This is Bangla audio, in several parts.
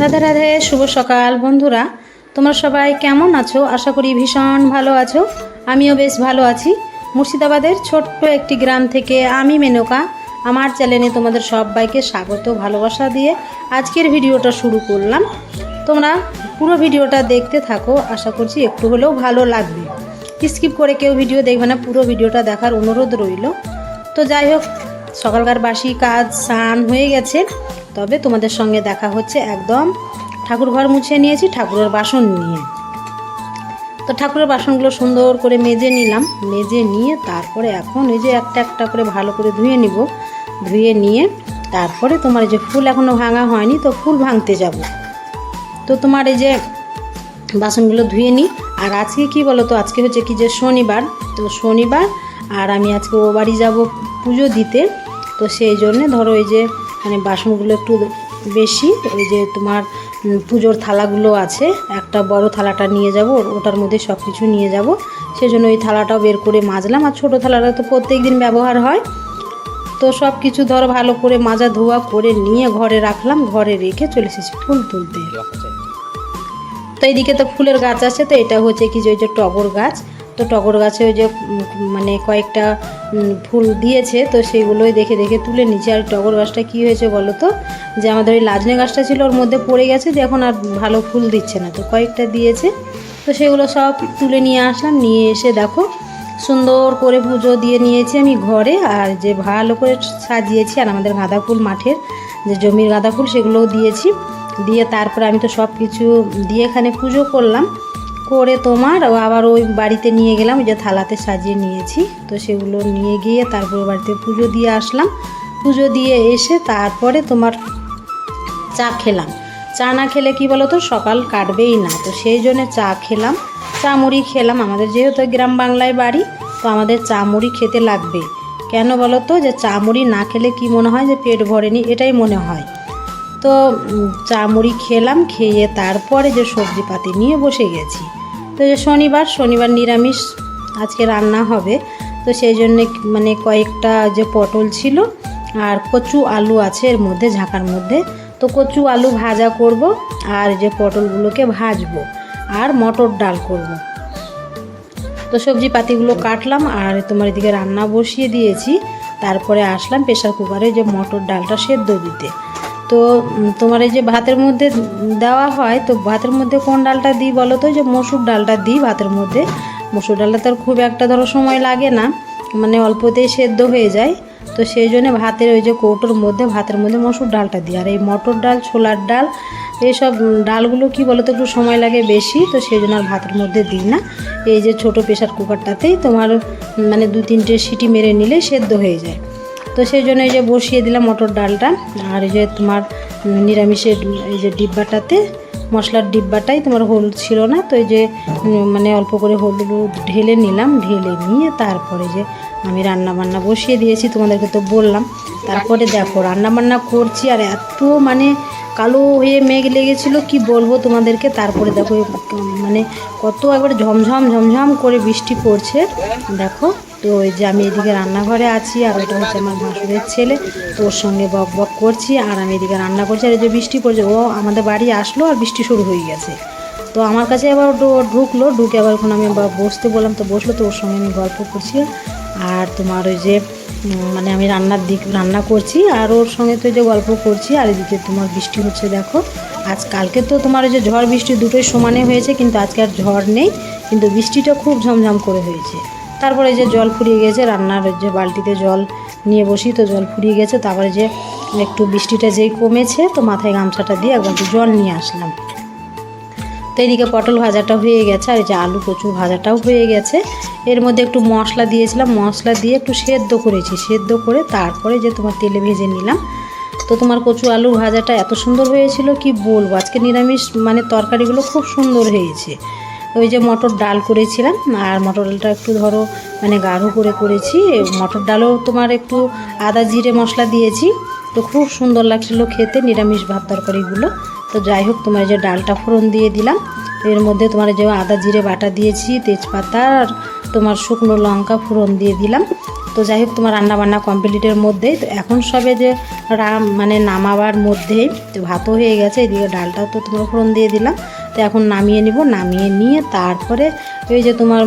রাধে রাধে, শুভ সকাল বন্ধুরা। তোমরা সবাই কেমন আছো? আশা করি ভীষণ ভালো আছো। আমিও বেশ ভালো আছি। মুর্শিদাবাদের ছোট্ট একটি গ্রাম থেকে আমি মেনকা আমার চ্যানেলে তোমাদের সবাইকে স্বাগত ভালোবাসা দিয়ে আজকের ভিডিওটা শুরু করলাম। তোমরা পুরো ভিডিওটা দেখতে থাকো, আশা করছি একটু হলেও ভালো লাগবে। স্কিপ করে কেউ ভিডিও দেখবে না, পুরো ভিডিওটা দেখার অনুরোধ রইল। তো যাই হোক, সকালকার বাসি কাজ স্নান হয়ে গেছে, তবে তোমাদের সঙ্গে দেখা হচ্ছে একদম ঠাকুর ঘর মুছে নিয়েছি ঠাকুরের বাসন নিয়ে। তো ঠাকুরের বাসনগুলো সুন্দর করে মেজে নিলাম, মেজে নিয়ে তারপরে এখন এই যে একটা একটা করে ভালো করে ধুয়ে নিব। ধুয়ে নিয়ে তারপরে তোমার এই যে ফুল এখনও ভাঙা হয়নি, তো ফুল ভাঙতে যাব। তো তোমার এই যে বাসনগুলো ধুয়ে নিই। আর আজকে কি বলো তো, আজকে হচ্ছে কি যে শনিবার, তো শনিবার আর আমি আজকে ও বাড়ি যাব পুজো দিতে। তো সেই জন্যে ধরো এই যে মানে বাসনগুলো একটু বেশি, ওই যে তোমার পুজোর থালাগুলো আছে, একটা বড় থালাটা নিয়ে যাব, ওটার মধ্যে সব কিছু নিয়ে যাব। সেই জন্য ওই থালাটাও বের করে মাজলাম। আর ছোটো থালাটা তো প্রত্যেক দিন ব্যবহার হয়। তো সব কিছু ধরো ভালো করে মাজা ধোয়া করে নিয়ে ঘরে রাখলাম, ঘরে রেখে চলে এসেছি ফুল তুলতে। তো এইদিকে তো ফুলের গাছ আছে, তো এটা হচ্ছে কি যে ওই যে টগর গাছ। তো টগর গাছে ওই যে মানে কয়েকটা ফুল দিয়েছে, তো সেগুলোই দেখে দেখে তুলে নিচ্ছে। আর টগর গাছটা কী হয়েছে বলো তো, যে আমাদের ওই লাজনে গাছটা ছিল ওর মধ্যে পড়ে গেছে, যে এখন আর ভালো ফুল দিচ্ছে না, তো কয়েকটা দিয়েছে। তো সেগুলো সব তুলে নিয়ে আসলাম, নিয়ে এসে দেখো সুন্দর করে পুজো দিয়ে নিয়েছি আমি ঘরে। আর যে ভালো করে সাজিয়েছি, আর আমাদের গাঁদা ফুল মাঠের যে জমির গাঁদা ফুল সেগুলোও দিয়েছি। দিয়ে তারপরে আমি তো সব কিছু দিয়ে এখানে পুজো করলাম, করে তোমার আবার ওই বাড়িতে নিয়ে গেলাম, ওই যে থালাতে সাজিয়ে নিয়েছি। তো সেগুলো নিয়ে গিয়ে তারপরে বাড়িতে পুজো দিয়ে আসলাম। পুজো দিয়ে এসে তারপরে তোমার চা খেলাম। চা না খেলে কি বলো তো সকাল কাটবেই না, তো সেই জন্য চা খেলাম, চা মুড়ি খেলাম। আমাদের যেহেতু গ্রাম বাংলায় বাড়ি, তো আমাদের চা মুড়ি খেতে লাগবে। কেন বলো তো, যে চা মুড়ি না খেলে কি মনে হয় যে পেট ভরেনি, এটাই মনে হয়। তো চা মুড়ি খেলাম, খেয়ে তারপরে যে সবজি পাতি নিয়ে বসে গেছি। তো যে শনিবার নিরামিষ আজকে রান্না হবে। তো সেই জন্যে মানে কয়েকটা যে পটল ছিল আর কচু আলু আছে এর মধ্যে, ঝাঁকার মধ্যে। তো কচু আলু ভাজা করব, আর যে পটলগুলোকে ভাজবো, আর মটর ডাল করব। তো সবজি পাতিগুলো কাটলাম, আর তোমার এদিকে রান্না বসিয়ে দিয়েছি। তারপরে আসলাম প্রেশার কুকারে যে মটর ডালটা সেদ্ধ দিতে। তো তোমার এই যে ভাতের মধ্যে দেওয়া হয়, তো ভাতের মধ্যে কোন ডালটা দিই বলো তো, যে মসুর ডালটা দিই ভাতের মধ্যে। মসুর ডালটা তো খুব একটা ধরো সময় লাগে না, মানে অল্পতেই সেদ্ধ হয়ে যায়। তো সেই জন্য ভাতের ওই যে কৌটোর মধ্যে ভাতের মধ্যে মসুর ডালটা দিই। আর এই মটর ডাল, ছোলার ডাল, এইসব ডালগুলো কি বলো তো একটু সময় লাগে বেশি, তো সেই জন্য আর ভাতের মধ্যে দিই না। এই যে ছোটো প্রেশার কুকারটাতেই তোমার মানে 2-3টে সিটি মেরে নিলে সেদ্ধ হয়ে যায়। তো সেই জন্য এই যে বসিয়ে দিলাম মটর ডালটা। আর এই যে তোমার নিরামিষের এই যে ডিব্বাটাতে, মশলার ডিব্বাটাই তোমার হলুদ ছিল না, তো এই যে মানে অল্প করে হলুদ ঢেলে নিলাম, ঢেলে নিয়ে তারপরে যে আমি রান্নাবান্না বসিয়ে দিয়েছি, তোমাদেরকে তো বললাম। তারপরে দেখো রান্নাবান্না করছি, আর এত মানে কালো হয়ে মেঘ লেগেছিল কি বলবো তোমাদেরকে। তারপরে দেখো মানে কত একবার ঝমঝম করে বৃষ্টি পড়ছে দেখো। তো ওই যে আমি এদিকে রান্নাঘরে আছি, আর ওটা হচ্ছে আমার ভাসুরের ছেলে, তো ওর সঙ্গে বক বক করছি, আর আমি এদিকে রান্না করছি। আর এই যে বৃষ্টি পড়ছে, ও আমাদের বাড়ি আসলো আর বৃষ্টি শুরু হয়ে গেছে। তো আমার কাছে আবার ঢুকে আবার ওখানে আমি বসতে বললাম, তো বসলো, তো ওর সঙ্গে আমি গল্প করছি। আর তোমার ওই যে মানে আমি রান্না করছি, আর ওর সঙ্গে তো যে গল্প করছি, আর এদিকে তোমার বৃষ্টি হচ্ছে দেখো। কালকে তো তোমার ওই যে ঝড় বৃষ্টি দুটোই সমানে হয়েছে, কিন্তু আজকে আর ঝড় নেই, কিন্তু বৃষ্টিটা খুব ঝমঝম করে হয়েছে। তারপরে যে জল ফুরিয়ে গেছে, রান্নার যে বালতিতে জল নিয়ে বসি, তো জল ফুরিয়ে গেছে। তারপরে যে একটু বৃষ্টিটা যেই কমেছে, তো মাথায় গামছাটা দিয়ে একবার জল নিয়ে আসলাম। তো এদিকে পটল ভাজাটা হয়ে গেছে, আর এই যে আলু কচু ভাজাটাও হয়ে গেছে। এর মধ্যে একটু মশলা দিয়েছিলাম, মশলা দিয়ে একটু সেদ্ধ করেছি, সেদ্ধ করে তারপরে যে তোমার তেলে ভেজে নিলাম। তো তোমার কচু আলু ভাজাটা এত সুন্দর হয়েছিল কি বলবো। আজকে নিরামিষ মানে তরকারিগুলো খুব সুন্দর হয়েছে। ওই যে মটর ডাল করেছিলাম, আর মটর ডালটা একটু ধরো মানে গাঢ় করে করেছি। মটর ডালও তোমার একটু আদা জিরে মশলা দিয়েছি, তো খুব সুন্দর লাগছিলো খেতে নিরামিষ ভাত তরকারিগুলো। তো যাই হোক, তোমার যে ডালটা ফোড়ন দিয়ে দিলাম, এর মধ্যে তোমার যে আদা জিরে বাটা দিয়েছি, তেজপাতা আর তোমার শুকনো লঙ্কা ফোড়ন দিয়ে দিলাম। তো যাই হোক তোমার রান্নাবান্না কমপ্লিটের মধ্যেই তো এখন সবে যে মানে নামাবার মধ্যেই তো ভাতও হয়ে গেছে, এদিকে ডালটাও তো তোমার ফোড়ন দিয়ে দিলাম। তো এখন নামিয়ে নিব, নামিয়ে নিয়ে তারপরে ওই যে তোমার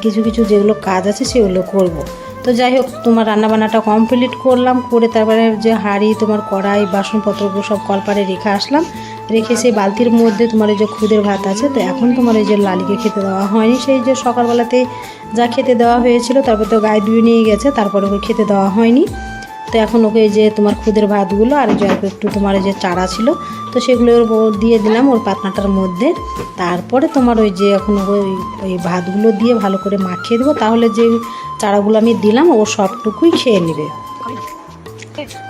কিছু কিছু যেগুলো কাজ আছে সেগুলো করব। তো যাই হোক তোমার রান্নাবান্নাটা কমপ্লিট করলাম, করে তারপরে যে হাঁড়ি তোমার কড়াই বাসনপত্রগুলো সব কলপারে রেখে আসলাম। রেখে সেই বালতির মধ্যে তোমার এই যে খুদের ভাত আছে। তো এখন তোমার এই যে লালিকে খেতে দেওয়া হয়নি, সেই যে সকালবেলাতেই যা খেতে দেওয়া হয়েছিল তারপর তো গায়ে ধুয়ে নিয়ে গেছে, তারপরে ওকে খেতে দেওয়া হয়নি। তো এখন ওকে এই যে তোমার খুদের ভাতগুলো আর যে একটু তোমার এই যে চারা ছিল তো সেগুলো দিয়ে দিলাম ওর পাতনাটার মধ্যে। তারপরে তোমার ওই যে এখন ওই ভাতগুলো দিয়ে ভালো করে মাখিয়ে দেবো, তাহলে যে চারাগুলো আমি দিলাম ও সবটুকুই খেয়ে নেবে।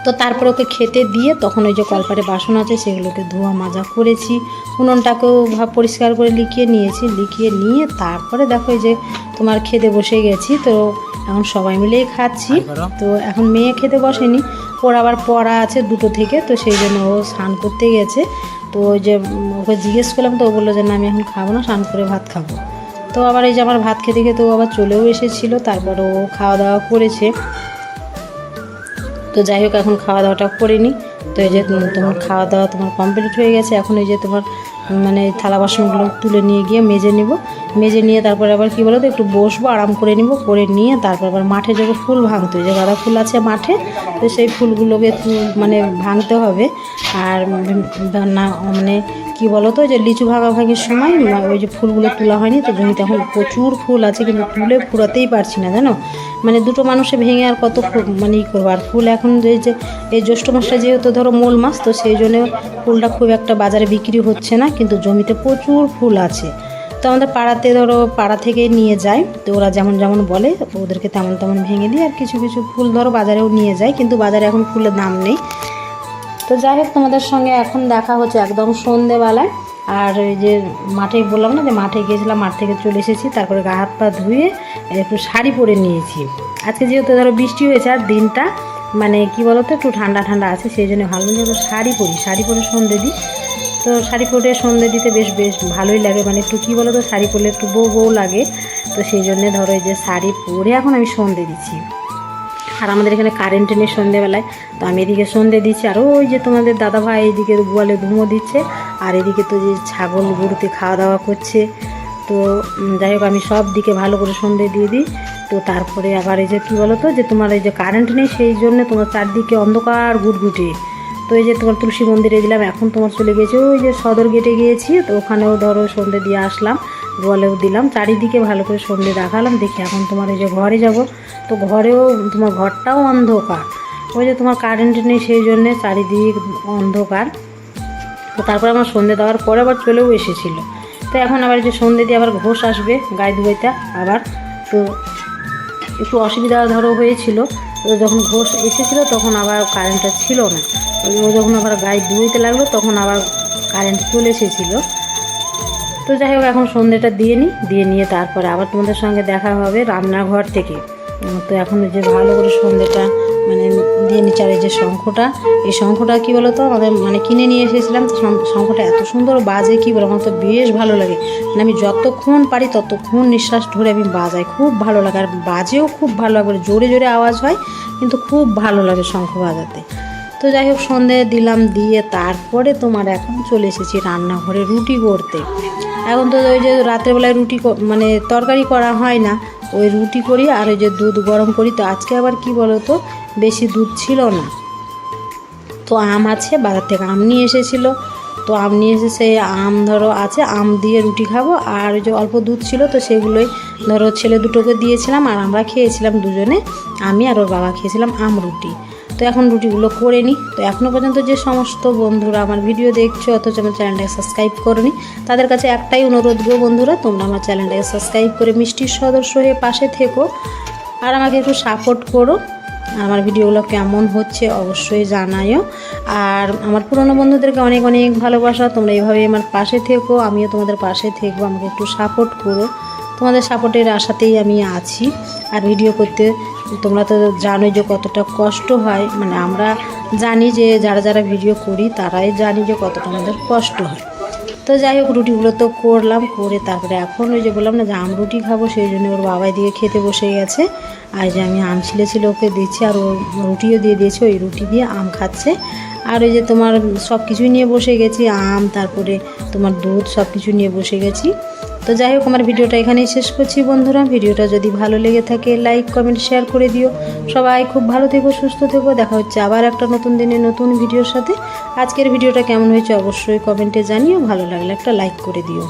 তো তারপর ওকে খেতে দিয়ে তখন ওই যে কলপারে বাসন আছে সেগুলোকে ধোয়া মাজা করেছি, উনুনটাকেও পরিষ্কার করে লিখিয়ে নিয়েছি। লিখিয়ে নিয়ে তারপরে দেখো এই যে তোমার খেতে বসে গেছি। তো এখন সবাই মিলেই খাচ্ছি। তো এখন মেয়ে খেতে বসেনি, ওর আবার পড়া আছে 2টো থেকে, তো সেই জন্য ও স্নান করতে গেছে। তো ওই যে ওকে জিজ্ঞেস করলাম, তো ও বললো যে না আমি এখন খাবো না, স্নান করে ভাত খাবো। তো আবার এই যে আমার ভাত খেতে খেতে ও আবার চলেও এসেছিলো, তারপর ও খাওয়া দাওয়া করেছে। তো যাই হোক এখন খাওয়া দাওয়াটা করে নিই। তো এই যে তোমার খাওয়া দাওয়া তোমার কমপ্লিট হয়ে গেছে। এখন এই যে তোমার মানে থালা বাসনগুলো তুলে নিয়ে গিয়ে মেজে নিব। মেজে নিয়ে তারপরে আবার কী বলো তো একটু বসবো, আরাম করে নিব। করে নিয়ে তারপর আবার মাঠে যাবো ফুল ভাঙতে, যে গাঁদা ফুল আছে মাঠে, তো সেই ফুলগুলোকে মানে ভাঙতে হবে। আর না মানে কী বলো তো যে লিচু ভাঙাভাঙির সময় ওই যে ফুলগুলো তোলা হয়নি, তো জমিতে এখন প্রচুর ফুল আছে কিন্তু তুলে ফুরাতেই পারছি না জানো। মানে 2টো মানুষে ভেঙে আর কত মানে ই করবো। আর ফুল এখন যে এই জ্যৈষ্ঠ মাসটা যেহেতু ধরো মূল মাস, তো সেই জন্য ফুলটা খুব একটা বাজারে বিক্রি হচ্ছে না, কিন্তু জমিতে প্রচুর ফুল আছে। তো আমাদের পাড়াতে ধরো পাড়া থেকে নিয়ে যায়, তো ওরা যেমন যেমন বলে ওদেরকে তেমন তেমন ভেঙে দিই। আর কিছু কিছু ফুল ধরো বাজারেও নিয়ে যায়, কিন্তু বাজারে এখন ফুলের দাম নেই। তো যাই হোক তোমাদের সঙ্গে এখন দেখা হচ্ছে একদম সন্ধেবেলায়। আর এই যে মাঠে বললাম না যে মাঠে গিয়েছিলাম, মাঠ থেকে চলে এসেছি, তারপরে গা হাত পা ধুয়ে একটু শাড়ি পরে নিয়েছি। আজকে যেহেতু ধরো বৃষ্টি হয়েছে আর দিনটা মানে কি বলো তো একটু ঠান্ডা ঠান্ডা আছে, সেই জন্য ভালো যে শাড়ি পরি, শাড়ি পরে সন্ধে দিই। তো শাড়ি পরে সন্ধে দিতে বেশ ভালোই লাগে, মানে একটু কী বলো তো শাড়ি পরলে একটু বউ লাগে। তো সেই জন্যে ধরো এই যে শাড়ি পরে এখন আমি সন্ধে দিচ্ছি। আর আমাদের এখানে কারেন্ট নেই সন্ধেবেলায়, তো আমি এদিকে সন্ধে দিচ্ছি। আর ওই যে তোমাদের দাদা ভাই এদিকে গোয়ালে ধুমো দিচ্ছে, আর এদিকে তো যে ছাগল গরুতে খাওয়া দাওয়া করছে। তো যাই হোক আমি সব দিকে ভালো করে সন্ধে দিয়ে দিই। তো তারপরে আবার এই যে কী বলো তো যে তোমার এই যে কারেন্ট নেই, সেই জন্য তোমার চারদিকে অন্ধকার গুটগুটে। তো এই যে তোমার তুলসী মন্দিরে দিলাম, এখন তোমার চলে গেছে ওই যে সদর গেটে গিয়েছি, তো ওখানেও ধরো সন্ধে দিয়ে আসলাম, গোয়ালেও দিলাম, চারিদিকে ভালো করে সন্ধে দেখালাম। দেখি এখন তোমার এই যে ঘরে যাব, তো ঘরেও তোমার ঘরটাও অন্ধকার, ওই যে তোমার কারেন্ট নেই সেই জন্যে চারিদিক অন্ধকার। তো তারপর আমার সন্ধে দেওয়ার পরে আবার চলেও এসেছিলো। তো এখন আবার যে সন্ধে দিয়ে আবার ঘোষ আসবে গায়ে ধুইতে আবার, তো একটু অসুবিধা ধরো হয়েছিল। তো যখন ঘোষ এসেছিলো তখন আবার কারেন্টটা ছিল না, ও যখন আবার গায়ে ধুইতে লাগলো তখন আবার কারেন্ট চলে এসেছিলো। তো যাই হোক এখন সন্ধেটা দিয়ে নিয়ে তারপরে আবার তোমাদের সঙ্গে দেখা হবে রান্নাঘর থেকে। তো এখন যে ভালো করে সন্ধেটা মানে দিয়ে নিচ্ছে। আর এই যে শঙ্খটা, এই শঙ্খটা কী বলো তো আমাদের মানে কিনে নিয়ে এসেছিলাম, তো শঙ্খটা এত সুন্দর বাজে কী বলো, আমার তো বেশ ভালো লাগে। মানে আমি যতক্ষণ পারি ততক্ষণ নিঃশ্বাস ধরে আমি বাজাই, খুব ভালো লাগে। আর বাজেও খুব ভালো লাগে, জোরে জোরে আওয়াজ হয় কিন্তু খুব ভালো লাগে শঙ্খ বাজাতে। তো যাই হোক সন্ধে দিলাম, দিয়ে তারপরে তোমার এখন চলে এসেছি রান্নাঘরে রুটি করতে। এখন তো ওই যে রাত্রেবেলায় রুটি মানে তরকারি করা হয় না, ওই রুটি করি আর ওই যে দুধ গরম করি। তো আজকে আবার কি বলো তো বেশি দুধ ছিল না, তো আম আছে, বাজার থেকে আম নিয়ে এসেছিলো। তো আম নিয়ে এসে সেই আম ধরো আছে, আম দিয়ে রুটি খাবো। আর ওই যে অল্প দুধ ছিল তো সেগুলোই ধরো ছেলে দুটোকে দিয়েছিলাম, আর আমরা খেয়েছিলাম দুজনে, আমি আর ওর বাবা খেয়েছিলাম আম রুটি। তো এখন রুটিগুলো করে নিই। তো এখনও পর্যন্ত যে সমস্ত বন্ধুরা আমার ভিডিও দেখছো অথচ আমার চ্যানেলটাকে সাবস্ক্রাইব করোনি, তাদের কাছে একটাই অনুরোধ গো বন্ধুরা, তোমরা আমার চ্যানেলটাকে সাবস্ক্রাইব করে মিষ্টির সদস্য হয়ে পাশে থেকো আর আমাকে একটু সাপোর্ট করো। আমার ভিডিওগুলো কেমন হচ্ছে অবশ্যই জানাইও। আর আমার পুরনো বন্ধুদেরকে অনেক অনেক ভালোবাসা, তোমরা এইভাবেই আমার পাশে থেকো, আমিও তোমাদের পাশে থেকবো, আমাকে একটু সাপোর্ট করো। তোমাদের সাপোর্টের আশাতেই আমি আছি। আর ভিডিও করতে তোমরা তো জানোই যে কতটা কষ্ট হয়, মানে আমরা জানি যে যারা যারা ভিডিও করি তারাই জানি যে কতটা আমাদের কষ্ট হয়। তো তো যাই হোক রুটিগুলো তো করলাম, করে তারপরে এখন ওই যে বললাম না যে আম রুটি খাবো, সেই জন্য ওর বাবাই দিয়ে খেতে বসে গেছে। আর যে আমি আম ছিল ওকে দিচ্ছি, আর ও রুটিও দিয়ে দিয়েছে, ওই রুটি দিয়ে আম খাচ্ছে। আর ওই যে তোমার সব কিছুই নিয়ে বসে গেছি, আম তারপরে তোমার দুধ সব কিছু নিয়ে বসে গেছি। তো যাই হোক আমার ভিডিওটা এখানেই শেষ করছি বন্ধুরা। ভিডিওটা যদি ভালো লেগে থাকে লাইক কমেন্ট শেয়ার করে দিও। সবাই খুব ভালো থেকো, সুস্থ থেকো। দেখা হচ্ছে আবার একটা নতুন দিনে নতুন ভিডিওর সাথে। আজকের ভিডিওটা কেমন হয়েছে অবশ্যই কমেন্টে জানিও, ভালো লাগলে একটা লাইক করে দিও।